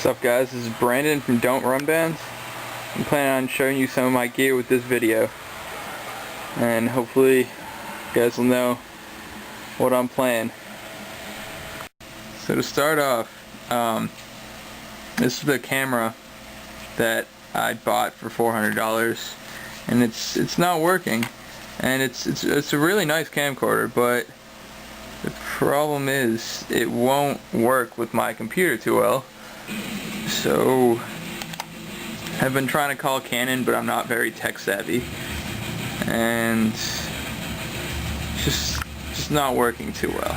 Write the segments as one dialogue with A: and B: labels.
A: What's up, guys? This is Brandon from DontRunBand. I'm planning on showing you some of my gear with this video, and hopefully you guys will know what I'm playing. So to start off, this is the camera that I bought for $400, and it's not working, and it's a really nice camcorder, but the problem is it won't work with my computer too well. So I've been trying to call Canon, but I'm not very tech savvy, and just not working too well.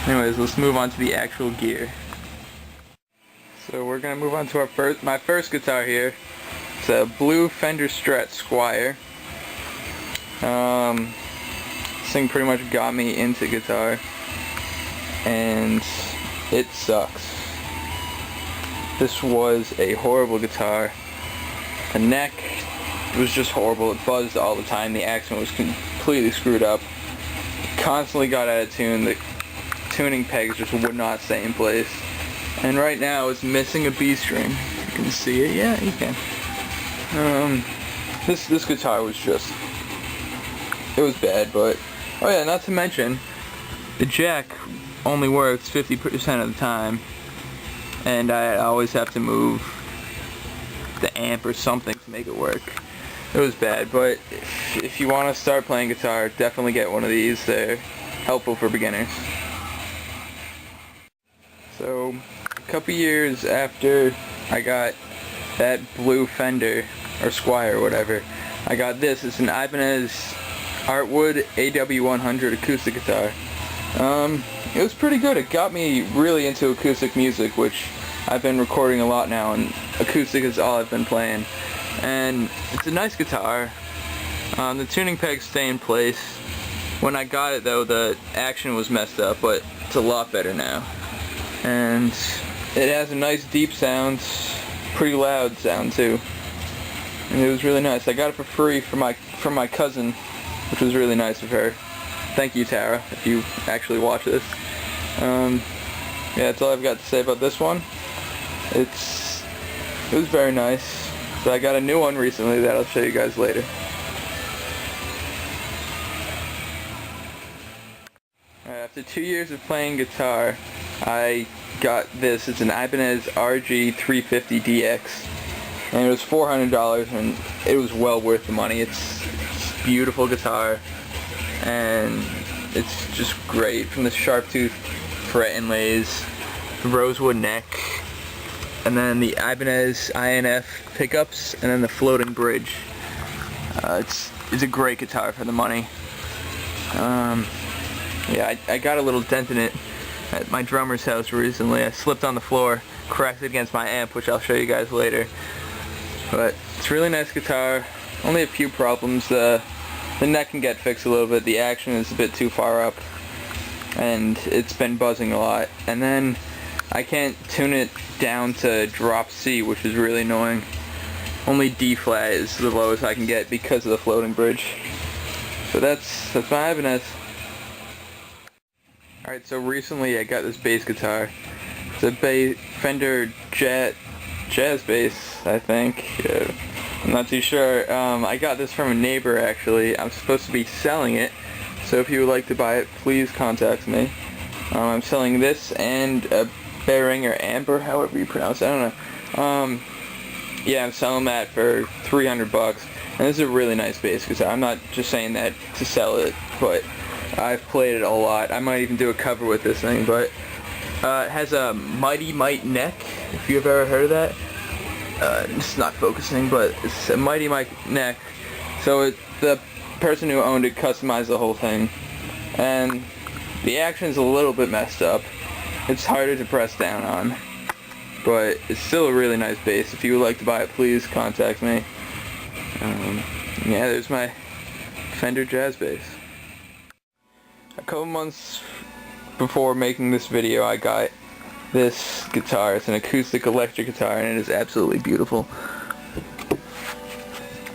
A: Anyways, let's move on to the actual gear. So we're gonna move on to my first guitar here. It's a blue Fender Strat Squire. This thing pretty much got me into guitar, and it sucks. This was a horrible guitar. The neck was just horrible. It buzzed all the time. The accent was completely screwed up. Constantly got out of tune. The tuning pegs just would not stay in place. And right now it's missing a B string. You can see it. Yeah, you can. This guitar was just, it was bad. But oh yeah, not to mention, the jack only works 50% of the time, and I always have to move the amp or something to make it work. It was bad, but if you want to start playing guitar, definitely get one of these. They're helpful for beginners. So, a couple years after I got that blue Fender, or Squire, or whatever, I got this. It's an Ibanez Artwood AW100 acoustic guitar. It was pretty good. It got me really into acoustic music, which I've been recording a lot now, and acoustic is all I've been playing. And it's a nice guitar. The tuning pegs stay in place. When I got it though, the action was messed up, but it's a lot better now. And it has a nice deep sound, pretty loud sound too. And it was really nice. I got it for free from my cousin, which was really nice of her. Thank you, Tara, if you actually watch this. Yeah, that's all I've got to say about this one. It was very nice. So I got a new one recently that I'll show you guys later. Alright, after 2 years of playing guitar, I got this. It's an Ibanez RG350DX, and it was $400, and it was well worth the money. It's a beautiful guitar, and it's just great. From the sharp tooth fret inlays, the rosewood neck, and then the Ibanez INF pickups, and then the floating bridge. It's a great guitar for the money. Yeah, I got a little dent in it at my drummer's house recently. I slipped on the floor, cracked it against my amp, which I'll show you guys later. But it's a really nice guitar. Only a few problems. The neck can get fixed a little bit. The action is a bit too far up, and it's been buzzing a lot. And then I can't tune it down to drop C, which is really annoying. Only D flat is the lowest I can get because of the floating bridge. So that's my Ibanez. Alright, so recently I got this bass guitar. It's a Fender Jazz bass, I think. I'm not too sure. I got this from a neighbor, actually. I'm supposed to be selling it, so if you would like to buy it, please contact me. I'm selling this and a Behringer Amber, however you pronounce it. I don't know. Yeah, I'm selling that for $300, and this is a really nice bass guitar. I'm not just saying that to sell it, but I've played it a lot. I might even do a cover with this thing, but it has a Mighty Mite neck, if you've ever heard of that. It's not focusing, but it's a Mighty Mite neck. So the person who owned it customized the whole thing, and the action's a little bit messed up. It's harder to press down on, but it's still a really nice bass. If you would like to buy it, please contact me. Yeah, there's my Fender Jazz bass. A couple months before making this video, I got this guitar. It's an acoustic electric guitar, and it is absolutely beautiful.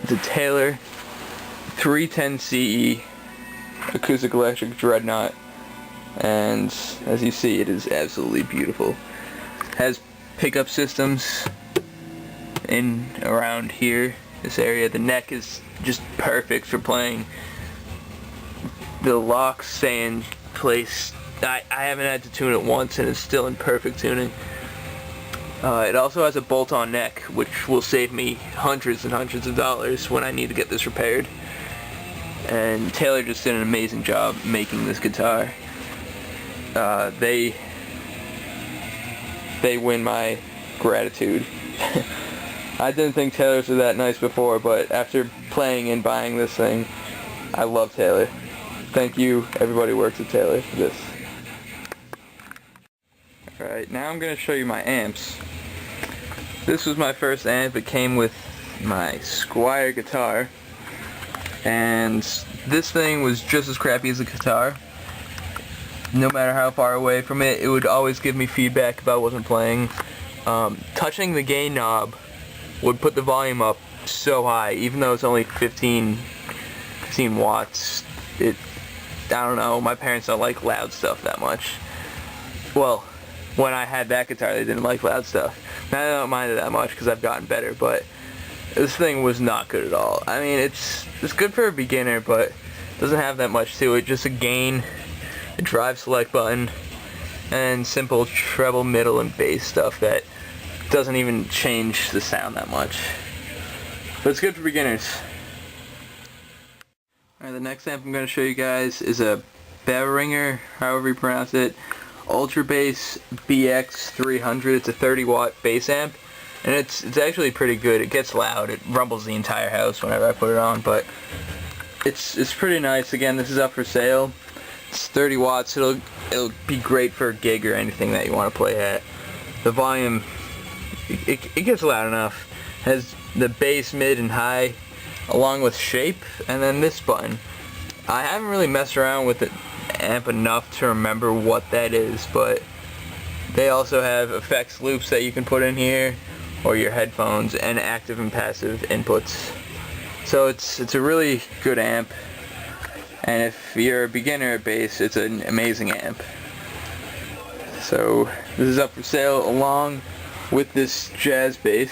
A: It's a Taylor 310 CE acoustic electric dreadnought, and as you see, it is absolutely beautiful. It has pickup systems in around here, this area. The neck is just perfect for playing. The locks stay in place. I haven't had to tune it once and it's still in perfect tuning. It also has a bolt-on neck, which will save me hundreds and hundreds of dollars when I need to get this repaired. And Taylor just did an amazing job making this guitar. They win my gratitude. I didn't think Taylors were that nice before, but after playing and buying this thing, I love Taylor. Thank you, everybody who works at Taylor, for this. Alright, now I'm going to show you my amps. This was my first amp. It came with my Squier guitar. And this thing was just as crappy as the guitar. No matter how far away from it, it would always give me feedback if I wasn't playing. Touching the gain knob would put the volume up so high, even though it's only 15 watts. I don't know, my parents don't like loud stuff that much. Well, when I had that guitar, they didn't like loud stuff. Now I don't mind it that much because I've gotten better, but this thing was not good at all. I mean, it's good for a beginner, but it doesn't have that much to it. Just a gain, a drive select button, and simple treble, middle, and bass stuff that doesn't even change the sound that much. But it's good for beginners. Alright, the next amp I'm going to show you guys is a Behringer, however you pronounce it, Ultra Bass BX300. It's a 30 watt bass amp, and it's actually pretty good. It gets loud. It rumbles the entire house whenever I put it on, but it's pretty nice. Again, this is up for sale. It's 30 watts. It'll be great for a gig or anything that you want to play at. The volume, it gets loud enough. It has the bass, mid, and high, along with shape, and then this button. I haven't really messed around with the amp enough to remember what that is, but they also have effects loops that you can put in here, or your headphones, and active and passive inputs. So it's a really good amp, and if you're a beginner at bass, it's an amazing amp. So this is up for sale along with this jazz bass.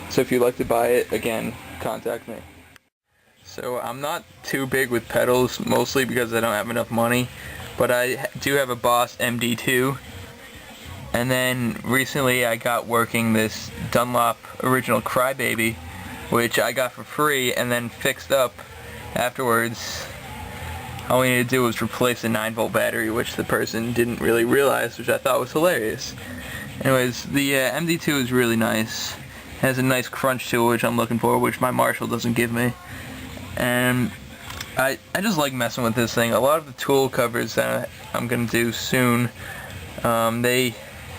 A: So if you'd like to buy it, again, contact me. So I'm not too big with pedals, mostly because I don't have enough money, but I do have a Boss MD2, and then recently I got working this Dunlop Original Crybaby, which I got for free and then fixed up afterwards. All we needed to do was replace the 9-volt battery, which the person didn't really realize, which I thought was hilarious. Anyways, the MD2 is really nice. It has a nice crunch to it, which I'm looking for, which my Marshall doesn't give me. And I just like messing with this thing. A lot of the tool covers that I'm going to do soon, they're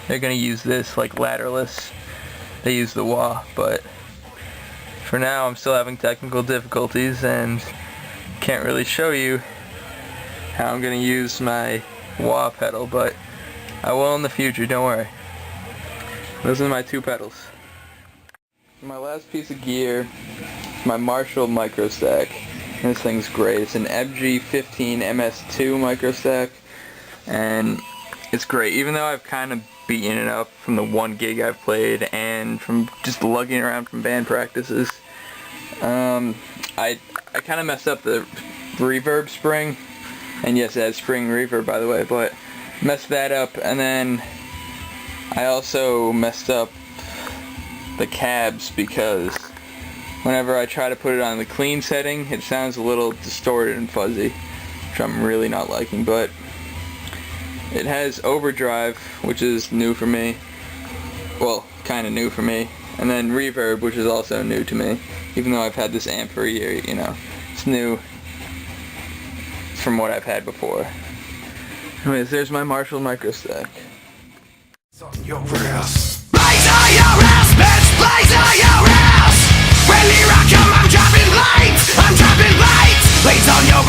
A: going to use this, like ladderless. They use the wah, but for now I'm still having technical difficulties and can't really show you how I'm going to use my wah pedal, but I will in the future, don't worry. Those are my two pedals. My last piece of gear, my Marshall micro stack. This thing's great. It's an FG15 MS2 micro stack, and it's great. Even though I've kind of beaten it up from the one gig I've played and from just lugging around from band practices, I kind of messed up the reverb spring, and yes, it has spring reverb, by the way, but messed that up, and then I also messed up the cabs because whenever I try to put it on the clean setting, it sounds a little distorted and fuzzy, which I'm really not liking, but it has overdrive, which is new for me. Well, kind of new for me. And then reverb, which is also new to me. Even though I've had this amp for a year, you know. It's new from what I've had before. Anyways, there's my Marshall micro stack.
B: On your ass. Blaze on your ass, bitch! Blaze on your ass! When you rock 'em, I'm dropping lights! I'm dropping lights! Blaze on your